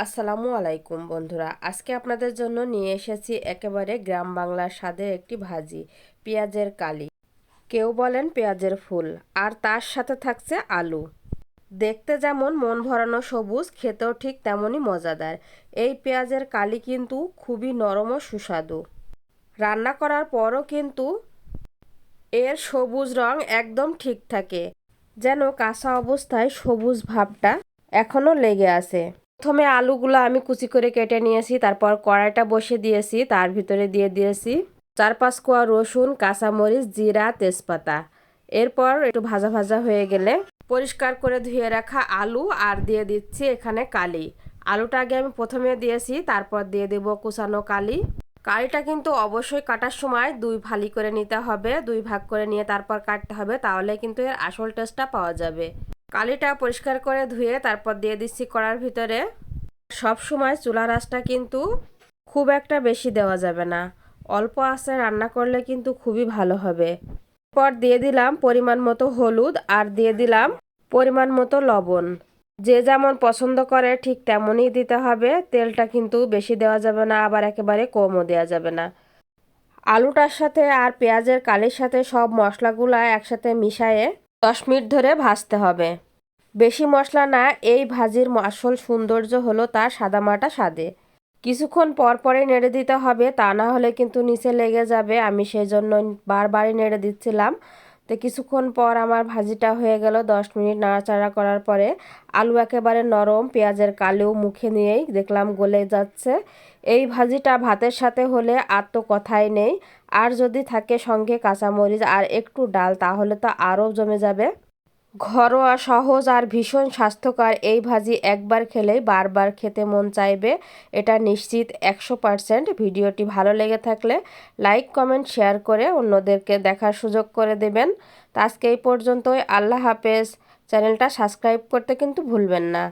আসসালামু আলাইকুম বন্ধুরা, আজকে আপনাদের জন্য নিয়ে এসেছি একেবারে গ্রাম বাংলার স্বাদের একটি ভাজি, পেঁয়াজের কালি। কেউ বলেন পেঁয়াজের ফুল, আর তার সাথে থাকছে আলু। দেখতে যেমন মন ভরানো সবুজ, খেতেও ঠিক তেমনই মজাদার। এই পেঁয়াজের কালি কিন্তু খুবই নরম ও সুস্বাদু। রান্না করার পরও কিন্তু এর সবুজ রং একদম ঠিক থাকে, যেন কাঁচা অবস্থায় সবুজ ভাবটা এখনো লেগে আছে। প্রথমে আলুগুলো আমি কুচি করে কেটে নিয়েছি, তারপর কড়াইটা বসিয়ে দিয়েছি, তার ভিতরে দিয়ে দিয়েছি 4-5 কোয়া রসুন, কাঁচামরিচ, জিরা, তেজপাতা। এরপর একটু ভাজা ভাজা হয়ে গেলে পরিষ্কার করে ধুয়ে রাখা আলু আর দিয়ে দিচ্ছি এখানে কালি। আলুটা আগে আমি প্রথমে দিয়েছি, তারপর দিয়ে দেব কুচানো কালি। কালিটা কিন্তু অবশ্যই কাটার সময় 2 ফালি করে নিতে হবে, 2 ভাগ করে নিয়ে তারপর কাটতে হবে, তাহলে কিন্তু এর আসল টেস্টটা পাওয়া যাবে। কালিটা পরিষ্কার করে ধুয়ে তারপর দিয়ে দিচ্ছি কড়ার ভিতরে। সব সময় চুলার আঁচটা কিন্তু খুব একটা বেশি দেওয়া যাবে না, অল্প আঁচে রান্না করলে কিন্তু খুবই ভালো হবে। এরপর দিয়ে দিলাম পরিমাণ মতো হলুদ আর দিয়ে দিলাম পরিমাণ মতো লবণ। যে যেমন পছন্দ করে ঠিক তেমনই দিতে হবে। তেলটা কিন্তু বেশি দেওয়া যাবে না, আবার একেবারে কমও দেওয়া যাবে না। আলুটার সাথে আর পেঁয়াজের কালির সাথে সব মশলাগুলো একসাথে মিশিয়ে 10 মিনিট ধরে ভাজতে হবে। বেশি মশলা না, এই ভাজির আসল সৌন্দর্য হলো তার সাদামাটা স্বাদে। কিছুক্ষণ পর পরে নেড়ে দিতে হবে, তা না হলে কিন্তু নিচে লেগে যাবে। আমি সেই জন্য বারবারই নেড়ে দিচ্ছিলাম। তো কিছুক্ষণ পর আমার ভাজিটা হয়ে গেল। 10 মিনিট নাড়াচাড়া করার পরে আলু একেবারে নরম, পেঁয়াজের কালিও মুখে নিয়েই দেখলাম গলে যাচ্ছে। এই ভাজিটা ভাতের সাথে হলে আর তো কথাই নেই। আর যদি থাকে সঙ্গে কাঁচামরিচ আর একটু ডাল, তাহলে তো আরও জমে যাবে। ঘরোয়া, সহজ আর ভীষণ স্বাস্থ্যকর এই ভাজি একবার খেলেই বারবার খেতে মন চাইবে, এটা নিশ্চিত 100%। ভিডিওটি ভালো লেগে থাকলে লাইক, কমেন্ট, শেয়ার করে অন্যদেরকে দেখার সুযোগ করে দেবেন। তো আজকে এই পর্যন্তই। আল্লাহ হাফেজ। চ্যানেলটা সাবস্ক্রাইব করতে কিন্তু ভুলবেন না।